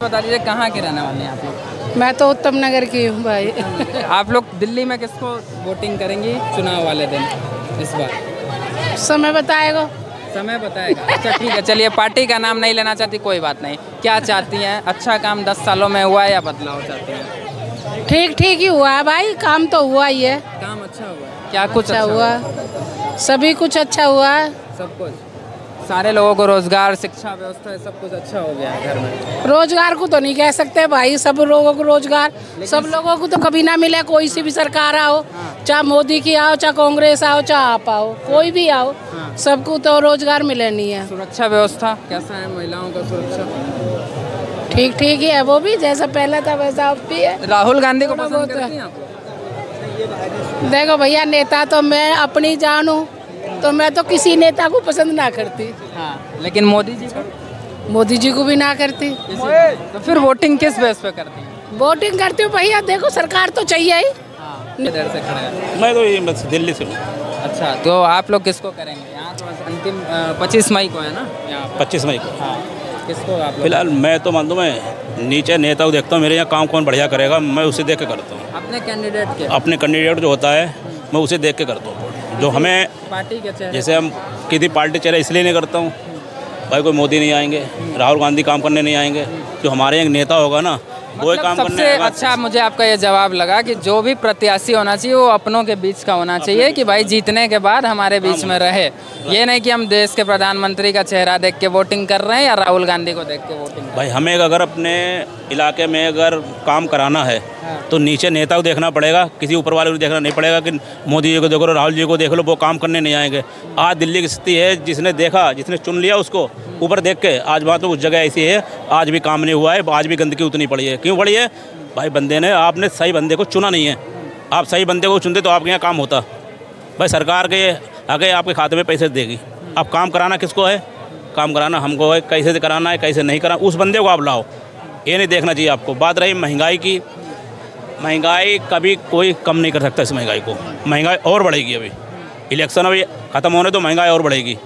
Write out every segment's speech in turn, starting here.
बता दीजिए कहाँ के रहने वाले हैं आप लोग? मैं तो उत्तम नगर की हूँ भाई। आप लोग दिल्ली में किसको वोटिंग करेंगी चुनाव वाले दिन इस बार? समय बताएगा। समय बताएगा। अच्छा ठीक है, चलिए पार्टी का नाम नहीं लेना चाहती, कोई बात नहीं। क्या चाहती हैं, अच्छा काम 10 सालों में हुआ है या बदलाव चाहती हैं? ठीक ठीक ही हुआ है भाई, काम तो हुआ ही है। काम अच्छा हुआ है? क्या कुछ अच्छा हुआ? सभी कुछ अच्छा हुआ है। सब कुछ, सारे लोगों को रोजगार, शिक्षा व्यवस्था, सब कुछ अच्छा हो गया है घर में। रोजगार को तो नहीं कह सकते भाई, सब लोगों को रोजगार, सब लोगों को तो कभी ना मिले। कोई सी भी सरकार आओ, चाहे मोदी की आओ, चाहे कांग्रेस आओ, चाहे आप आओ, कोई भी आओ, सबको तो रोजगार मिले नहीं है। सुरक्षा व्यवस्था कैसा है, महिलाओं का सुरक्षा? ठीक ठीक ही है, वो भी जैसा पहले था वैसा अब भी है। राहुल गांधी को पसंद करती हैं आप लोग? देखो भैया, नेता तो मैं अपनी जानूं तो मैं तो किसी नेता को पसंद ना करती। हाँ, लेकिन मोदी जी को? मोदी जी को भी ना करती। तो फिर वोटिंग किस बेस पे करती हैं? वोटिंग करती हूँ भैया, देखो सरकार तो चाहिए ही। इधर से खड़ा है। मैं तो ये बस दिल्ली से हूँ। अच्छा, तो आप लोग किसको करेंगे? यहाँ तो अंतिम 25 मई को है ना यहाँ? 25 मई को। हाँ, किसको आप लोग? फिलहाल मैं तो मान दो, मैं नीचे नेता को देखता हूँ, मेरे यहाँ काम कौन बढ़िया करेगा मैं उसे देख के करता हूँ। अपने कैंडिडेट के? अपने कैंडिडेट जो होता है मैं उसे देख के करता हूँ। जो हमें पार्टी के चेहरे, जैसे हम किसी पार्टी चेहरा इसलिए नहीं करता हूँ भाई, कोई मोदी नहीं आएंगे, राहुल गांधी काम करने नहीं आएंगे। जो हमारे यहाँ नेता होगा ना वो ही काम करने सबसे आएगा। अच्छा मुझे आपका ये जवाब लगा कि जो भी प्रत्याशी होना चाहिए वो अपनों के बीच का होना चाहिए, कि भाई जीतने के बाद हमारे बीच में रहे। ये नहीं कि हम देश के प्रधानमंत्री का चेहरा देख के वोटिंग कर रहे हैं या राहुल गांधी को देख के वोटिंग। भाई हमें अगर अपने इलाके में अगर काम कराना है तो नीचे नेता को देखना पड़ेगा, किसी ऊपर वाले को देखना नहीं पड़ेगा कि मोदी जी को देखो, राहुल जी को देख लो, वो काम करने नहीं आएंगे। आज दिल्ली की स्थिति है, जिसने देखा, जिसने चुन लिया उसको ऊपर देख के, आज वहाँ तो उस जगह ऐसी है, आज भी काम नहीं हुआ है, आज भी गंदगी उतनी पड़ी है। क्यों पड़ी है भाई? बंदे ने, आपने सही बंदे को चुना नहीं है। आप सही बंदे को चुनते तो आपके यहाँ काम होता। भाई सरकार के आगे आपके खाते में पैसे देगी। अब काम कराना किसको है? काम कराना हमको है। कैसे से कराना है, कैसे नहीं कराना, उस बंदे को आप लाओ। ये नहीं देखना चाहिए आपको। बात रही महंगाई की, महंगाई कभी कोई कम नहीं कर सकता। इस महंगाई को, महंगाई और बढ़ेगी। अभी इलेक्शन अभी ख़त्म होने तो महंगाई और बढ़ेगी।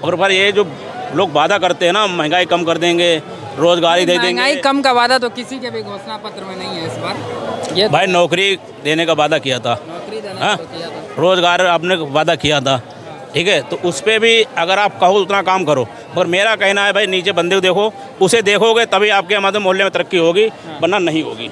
और पर ये जो लोग वादा करते हैं ना, महंगाई कम कर देंगे, रोजगारी दे देंगे। महंगाई कम का वादा तो किसी के भी घोषणा पत्र में नहीं है इस बार। ये भाई नौकरी देने का वादा किया था, नौकरी देने का तो किया था, रोजगार आपने वादा किया था, ठीक है। तो उस पर भी अगर आप कहो उतना काम करो। और मेरा कहना है भाई नीचे बंदे को देखो, उसे देखोगे तभी आपके हमारे मोहल्ले में तरक्की होगी, वरना नहीं होगी।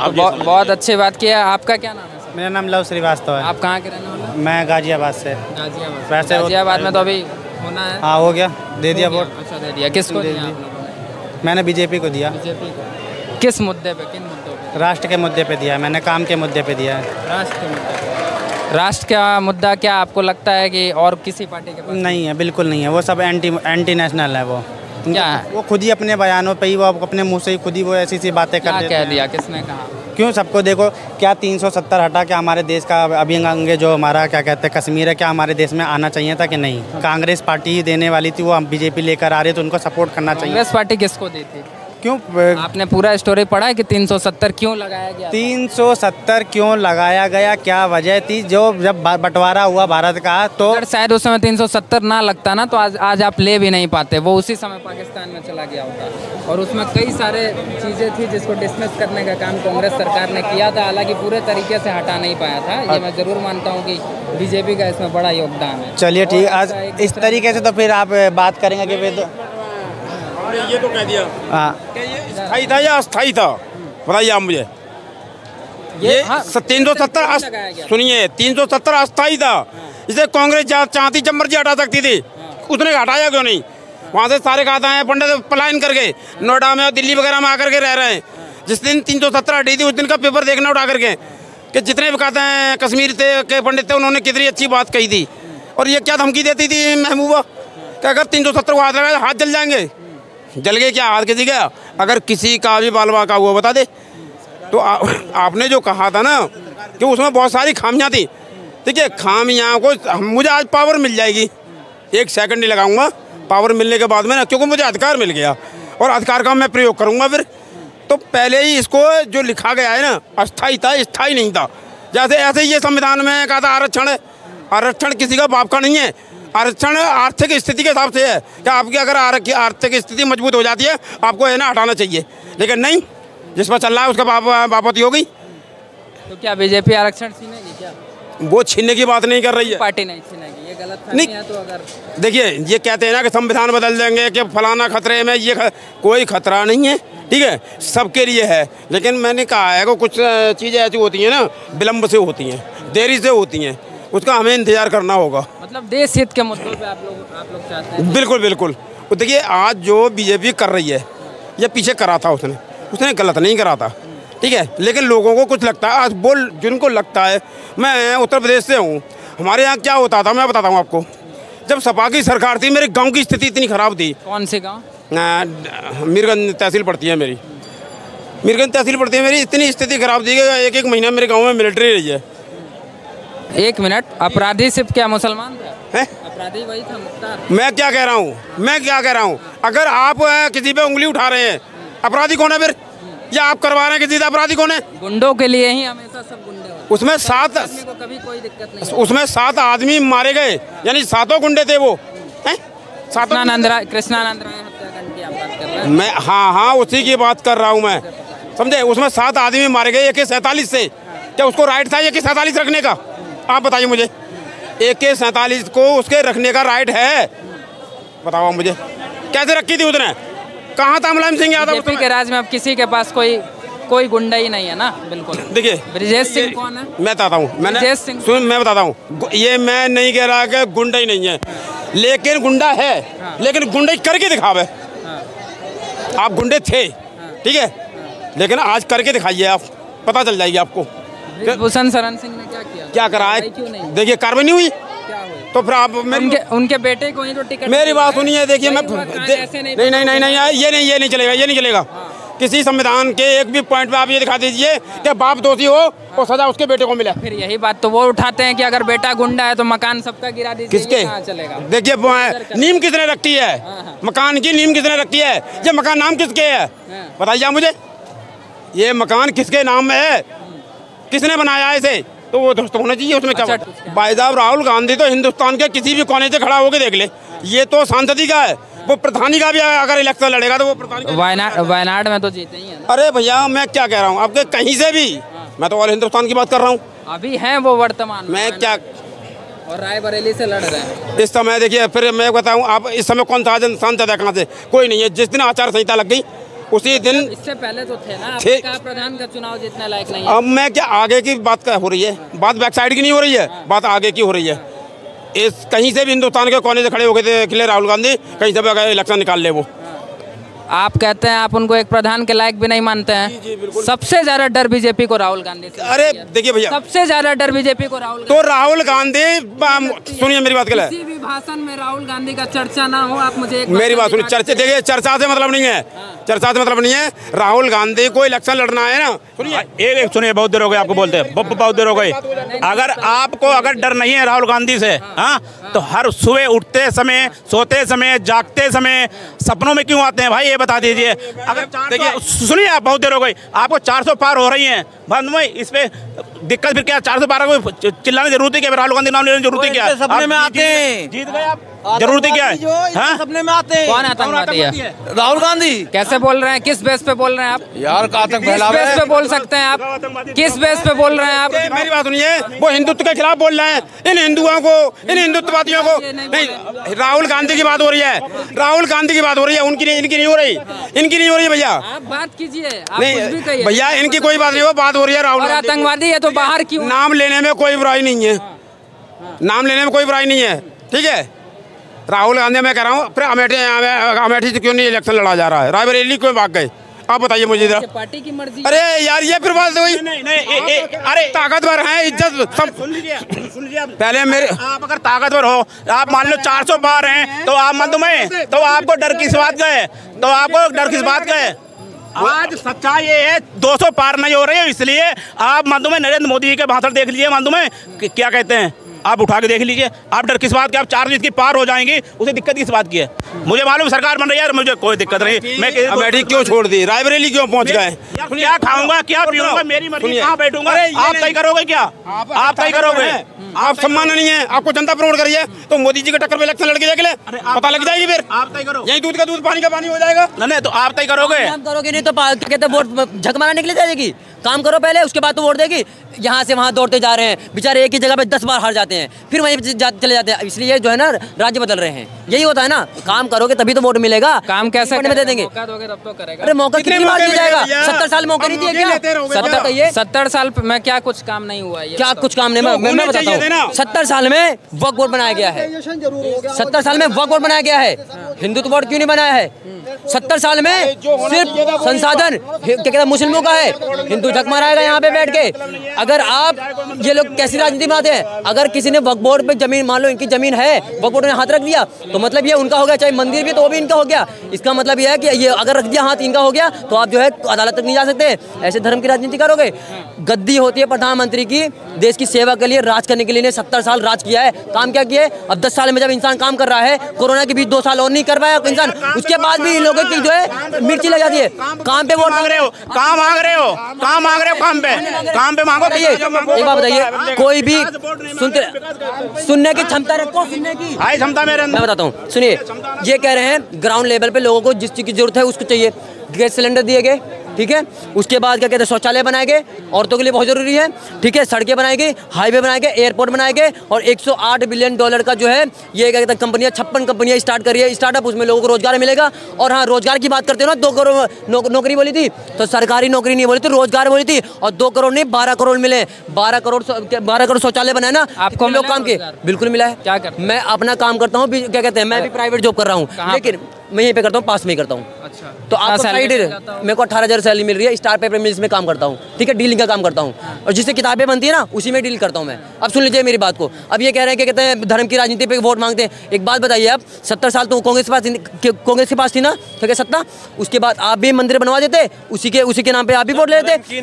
आप बहुत अच्छी बात किया। आपका क्या नाम है सर? मेरा नाम लव श्रीवास्तव है। आप कहाँ के रहने वाले हैं? मैं गाजियाबाद से। गाजियाबाद। वैसे गाजियाबाद में तो अभी होना है। हाँ, हो गया, दे दिया वोट। अच्छा, दे दिया। किसको दिया आप लोगों ने? मैंने बीजेपी को दिया। बीजेपी को? किस मुद्दे पे, किन मुद्दों पे? राष्ट्र के मुद्दे पे दिया है मैंने, काम के मुद्दे पे दिया है। राष्ट्र के मुद्दे पे। राष्ट्र का मुद्दा क्या आपको लगता है कि और किसी पार्टी के पास नहीं है? बिल्कुल नहीं है। वो सब एंटी नेशनल है। वो क्या है? वो खुद ही अपने बयानों पे ही, वो अपने मुंह से ही खुद ही वो ऐसी सी बातें कर देते कह हैं। दिया? किसने कहा? क्यों? सबको देखो, क्या 370 हटा के हमारे देश का अभी अंग जो हमारा क्या कहते हैं कश्मीर है, क्या हमारे देश में आना चाहिए था कि नहीं? कांग्रेस पार्टी ही देने वाली थी, वो बीजेपी लेकर आ रही है, तो उनको सपोर्ट करना चाहिए। कांग्रेस पार्टी किसको दी थी? क्यों? आपने पूरा स्टोरी पढ़ा है कि 370 क्यों लगाया गया? 370 क्यों लगाया गया, क्या वजह थी? जो जब बंटवारा हुआ भारत का, तो अगर शायद उस समय 370 ना लगता ना तो आज आप ले भी नहीं पाते। वो उसी समय पाकिस्तान में चला गया होता। और उसमें कई सारे चीज़ें थी जिसको डिसमिस करने का काम कांग्रेस सरकार ने किया था, हालांकि पूरे तरीके से हटा नहीं पाया था। ये मैं ज़रूर मानता हूँ कि बीजेपी का इसमें बड़ा योगदान है। चलिए ठीक है, आज इस तरीके से तो फिर आप बात करेंगे कि फिर ये तो कह दिया हाँ, स्थायी था या अस्थायी था, बताइए आप मुझे। ये 370 सुनिए, 370 अस्थायी था। इसे कांग्रेस चाहती जब मर्जी हटा सकती थी, उसने हटाया क्यों नहीं? वहाँ से सारे खाता है पंडित पलायन करके नोएडा में और दिल्ली वगैरह में आकर के रह रहे हैं। जिस दिन 370 हटी थी उस दिन का पेपर देखना उठा करके कि जितने भी कहते हैं कश्मीर के पंडित थे, उन्होंने कितनी अच्छी बात कही थी। और ये क्या धमकी देती थी महबूबा कि अगर 370 को हाथ लगाए हाथ जल जाएंगे। जल गए क्या हाथ किसी का? अगर किसी का भी बालवा का हुआ बता दे। तो आपने जो कहा था ना कि उसमें बहुत सारी खामियां थी, ठीक है, खामियां को मुझे आज पावर मिल जाएगी, 1 सेकंड नहीं लगाऊंगा। पावर मिलने के बाद में ना, क्योंकि मुझे अधिकार मिल गया और अधिकार का मैं प्रयोग करूंगा। फिर तो पहले ही इसको जो लिखा गया है ना, अस्थायी था, स्थायी नहीं था। जैसे ऐसे ये संविधान में कहा था आरक्षण, आरक्षण किसी का बाप का नहीं है। आरक्षण आर्थिक स्थिति के हिसाब से है कि आपकी अगर आर्थिक स्थिति मजबूत हो जाती है आपको है ना हटाना चाहिए, लेकिन नहीं, जिस पर चल रहा है उसका वापसी हो गई। तो क्या बीजेपी आरक्षण छीनेगी क्या? वो छीनने की बात नहीं कर रही है, पार्टी नहीं छीनेगी, ये गलत नहीं है। तो अगर देखिए ये कहते हैं ना कि संविधान बदल देंगे कि फलाना खतरे में, ये कोई खतरा नहीं है, ठीक है, सबके लिए है। लेकिन मैंने कहा है कि कुछ चीज़ें ऐसी होती हैं ना विलम्ब से होती हैं, देरी से होती हैं, उसका हमें इंतजार करना होगा। मतलब देश हित के मुद्दों पे आप लोग चाहते हैं? बिल्कुल बिल्कुल। तो देखिए आज जो बीजेपी कर रही है ये पीछे करा था उसने गलत नहीं करा था, ठीक है, लेकिन लोगों को कुछ लगता है, आज बोल जिनको लगता है। मैं उत्तर प्रदेश से हूँ, हमारे यहाँ क्या होता था मैं बताता हूँ आपको। जब सपा की सरकार थी मेरे गांव की स्थिति इतनी ख़राब थी। कौन से गांव? मीरगंज तहसील पड़ती है मेरी, मीरगंज तहसील पड़ती है मेरी। इतनी स्थिति ख़राब थी कि एक महीना मेरे गाँव में मिलिट्री रही है। एक मिनट, अपराधी सिर्फ क्या मुसलमान हैं? अपराधी वही था मुख्तार। मैं क्या कह रहा हूँ अगर आप किसी पे उंगली उठा रहे हैं अपराधी कौन है फिर? या आप करवा रहे हैं किसी से, अपराधी कौन है? गुंडों के लिए ही हमेशा सब गुंडे होते हैं। उसमें 7 को कभी कोई दिक्कत नहीं। उसमें 7 आदमी मारे गए, यानी 7 गुंडे थे वो हैं? कृष्णानंद राय हत्याकांड की आप बात कर रहे हैं? मैं हाँ उसी की बात कर रहा हूँ मैं, समझे। उसमें 7 आदमी मारे गए AK-47 से। क्या उसको राइट था AK-47 रखने का? आप बताइए मुझे, AK-47 को उसके रखने का राइट है? बताओ मुझे, कैसे रखी थी उसने? कहाँ था मुलायम सिंह यादव? बीजेपी के राज में अब किसी के पास कोई गुंडा ही नहीं है ना। बिल्कुल। देखिए ब्रिजेश सिंह कौन है? मैं बताता हूँ, ब्रिजेश सिंह सुन मैं बताता हूँ, ये मैं नहीं कह रहा कि गुंडा ही नहीं है, लेकिन गुंडा है, लेकिन गुंडा करके दिखावे। आप गुंडे थे, ठीक है, लेकिन आज करके दिखाइए, आप पता चल जाएगी आपको। भूषण शरण सिंह ने क्या करा है? देखिए कार्रवाई नहीं हुई तो फिर आप उनके बेटे को ही तो टिकट। मेरी बात सुनिए, देखिए मैं नहीं ये नहीं चलेगा। किसी संविधान के एक भी पॉइंट पे आप ये दिखा दीजिए कि बाप दोषी हो और सजा उसके बेटे को मिले। फिर यही बात तो वो उठाते हैं कि अगर बेटा गुंडा है तो मकान सबका गिरा दीजिए। किसके? चलेगा? देखिए नीम किसने रखी है? मकान की नीम किसने रखी है? ये मकान नाम किसके है? बताइए आप मुझे, ये मकान किसके नाम में है? किसने बनाया इसे? तो वो दोस्त होना चाहिए उसमें। क्या भाई साहब, राहुल गांधी तो हिंदुस्तान के किसी भी कोने से खड़ा होकर देख ले, ये तो सांसदी का है, वो प्रधानी का भी अगर इलेक्शन लड़ेगा तो वो प्रधानी। वायनाड में तो जीते ही है। अरे भैया मैं क्या कह रहा हूँ, आपके कहीं से भी, मैं तो ऑल हिंदुस्तान की बात कर रहा हूँ। अभी हैं वो वर्तमान मैं क्या, और रायबरेली से लड़ रहे हैं इस समय। देखिए फिर मैं बताऊँ, आप इस समय कौन था सांसद है कहाँ से? कोई नहीं है। जिस दिन आचार संहिता लग गई उसी दिन, इससे पहले तो थे ना, आपका प्रधान का चुनाव जीतने लायक नहीं है। अब मैं क्या आगे की बात हो रही है, बात बैक साइड की नहीं हो रही है, बात आगे की हो रही है। इस कहीं से भी हिंदुस्तान के कोने से खड़े होकर खिले राहुल गांधी, कहीं से भी अगर इलेक्शन निकाल ले वो। आप कहते हैं आप उनको एक प्रधान के लायक भी नहीं मानते हैं। जी बिल्कुल। सबसे ज्यादा डर बीजेपी को राहुल गांधी से। अरे देखिए भैया, सबसे ज्यादा डर बीजेपी को राहुल तो राहुल गांधी, सुनिए मेरी बात के लिए, किसी भी भाषण में राहुल गांधी का चर्चा ना हो। आप मुझे मेरी बात सुनिए, चर्चा देखिए, चर्चा से मतलब नहीं है, चर्चा से मतलब नहीं है। राहुल गांधी को इलेक्शन लड़ना है ना, सुनिए सुनिए, बहुत देर हो गई आपको बोलते, बहुत देर हो गई। अगर आपको अगर डर नहीं है राहुल गांधी से, हाँ, तो हर सुबह उठते समय, सोते समय, जागते समय सपनों में क्यों आते हैं भाई, ये बता दीजिए। अगर देखिए सुनिए, आप बहुत देर हो गई, आपको 400 पार हो रही हैं बंद में, इस पे दिक्कत फिर क्या? 412 को चिल्लाने की जरूरत है क्या? राहुल गांधी नाम लेने की जरूरत है क्या? सपने में आते हैं, जीत गए आप, जरूरत है क्या है? हाँ? सपने में आते हैं। कौन आतंकवादी है? राहुल गांधी। कैसे बोल रहे हैं? किस बेस पे बोल रहे हैं आप? यार का आतंक किस बेस पे बोल सकते हैं आप? किस बेस पे बोल रहे हैं आप? मेरी बात सुनिए, वो हिंदुत्व के खिलाफ बोल रहे हैं, इन हिंदुओं को, इन हिंदुत्ववादियों को नहीं। राहुल गांधी की बात हो रही है, राहुल गांधी की बात हो रही है, उनकी इनकी नहीं हो रही, इनकी नहीं हो रही है भैया। आप बात कीजिए, आप नहीं कुछ भी कहिए भैया, इनकी कोई बात नहीं हो, बात हो रही है राहुल। और आतंकवादी है तो बाहर क्यों? नाम लेने में कोई बुराई नहीं है, नाम लेने में कोई बुराई नहीं है, ठीक है। राहुल गांधी मैं कह रहा हूँ, फिर अमेठी से क्यों नहीं इलेक्शन लड़ा जा रहा है? रायबरेली क्यों भाग गए? आप बताइए मुझे जरा। पार्टी की मर्जी। अरे यार ये फिर बात हुई, अरे ताकतवर हैं, इज्जत सब। सुन लीजिए पहले मेरे, आप अगर ताकतवर हो, आप मान लो 400 पार हैं, तो आप मधुमेह, तो आपको डर किस बात का है? तो आपको डर किस बात का है? आज सच्चाई ये है 200 पार नहीं हो रही है, इसलिए आप मधुमेह नरेंद्र मोदी के भाषण देख लीजिए, मधुमेह क्या कहते हैं, आप उठा के देख लीजिए। आप डर किस बात के? आप 4 की पार हो जाएंगी, उसे दिक्कत किस बात की है? मुझे मालूम सरकार बन रही है, मुझे कोई दिक्कत नहीं। मैं अमेठी क्यों छोड़ दी, रायबरेली क्यों पहुंच गए? क्या खाऊंगा, क्या पीऊंगा, मेरी मर्जी, कहाँ बैठूंगा? आप तय करोगे क्या? आप तय करोगे? आप सम्मान नहीं है, आपको जनता प्रमोट करी है, तो मोदी जी के टक्कर पे इलेक्शन लड़के जाके पता लग जाएगी, फिर आप तय करो, यही दूध का दूध पानी का पानी हो जाएगा। नहीं तो आप तय करोगे, काम करोगे नहीं तो कहते वोट झक मारा निकले जाएगी। काम करो पहले, उसके बाद तो वोट देगी। यहाँ से वहाँ दौड़ते जा रहे हैं बेचारे, एक ही जगह पे 10 बार हार जाते हैं, फिर वहीं चले जाते हैं। इसलिए जो है ना राज्य बदल रहे हैं, यही होता है ना। काम करोगे तभी तो वोट मिलेगा। काम कैसे में दे देंगे? मौका दोगे तब तो करेगा। अरे मौका कितनी बार दिया जाएगा? 70 साल मौका नहीं दिया क्या? 70 साल में क्या कुछ काम नहीं हुआ? क्या कुछ काम नहीं? मैं बताता हूँ। 70 साल में वक्फ बोर्ड बनाया गया है। 70 साल में वक्फ बोर्ड बनाया गया है, हिंदुत्व बोर्ड क्यों नहीं बनाया है? 70 साल में सिर्फ संसाधन क्या कहते हैं मुस्लिमों का है, हिंदू झक माराएगा यहाँ पे बैठ के। अगर आप ये लोग कैसी राजनीति बनाते हैं? अगर किसी ने वक्फ बोर्ड पे जमीन, मान लो इनकी जमीन है, वक्फ बोर्ड ने हाथ रख दिया तो मतलब ये उनका हो गया, चाहे मंदिर भी तो वो भी इनका हो गया। इसका मतलब ये है कि ये अगर रख दिया हाथ इनका हो गया तो आप जो है अदालत तक नहीं जा सकते। ऐसे धर्म की राजनीति करोगे? गद्दी होती है प्रधानमंत्री की, देश की सेवा के लिए, राज करने के लिए। 70 साल राज किया है, काम क्या किया है? अब 10 साल में जब इंसान काम कर रहा है, कोरोना के बीच 2 साल और नहीं कर पाया इंसान, उसके बाद भी इन लोगों की जो है मिर्ची लग जाती है। काम पे वोट मांग रहे हो, काम मांग रहे हो, काम मांग रहे हो, काम पे मांगो। एक बात बताइए, कोई भी सुनने की क्षमता रखो, सुनने की क्षमता मेरे अंदर। मैं बताता हूँ, सुनिए। ये कह रहे हैं ग्राउंड लेवल पे लोगों को जिस चीज़ की जरूरत है उसको चाहिए। गैस सिलेंडर दिए गए, ठीक है। उसके बाद क्या कहते हैं शौचालय बनाए गए, औरतों के लिए बहुत जरूरी है, ठीक है। सड़कें बनाई गई, हाईवे बनाए गए, एयरपोर्ट बनाए गए, और $108 बिलियन का जो है ये क्या कहते हैं कंपनियां, 56 कंपनियां स्टार्ट कर रही है, स्टार्टअप। उसमें लोगों को रोजगार मिलेगा। और हाँ, रोजगार की बात करते हो ना, 2 करोड़ नौकरी बोली थी, तो सरकारी नौकरी नहीं बोली थी, रोजगार बोली थी। और 2 करोड़ नहीं 12 करोड़ मिले। 12 करोड़ शौचालय बनाए ना, आपको लोग काम किए? बिल्कुल मिला है। क्या करते? मैं अपना काम करता हूँ, क्या कहते हैं, मैं भी प्राइवेट जॉब कर रहा हूँ, लेकिन मैं यहीं पे करता हूँ, पास में ही करता हूँ। अच्छा, तो आपको साइड मेरे को 18,000 सैलरी मिल रही है, स्टार पेपर मिल्स में काम करता हूँ, ठीक है। डीलिंग का काम करता हूँ, और जिससे किताबें बनती है ना उसी में डील करता हूँ मैं। अब सुन लीजिए मेरी बात को। अब ये कह रहे हैं कि कहते हैं धर्म की राजनीति पे वोट मांगते हैं। एक बात बताइए, आप 70 साल तो कांग्रेस के पास थी ना, ठीक है, सत्ता। उसके बाद आप भी मंदिर बनवा देते, उसी के नाम पे आप भी वोट ले लेते।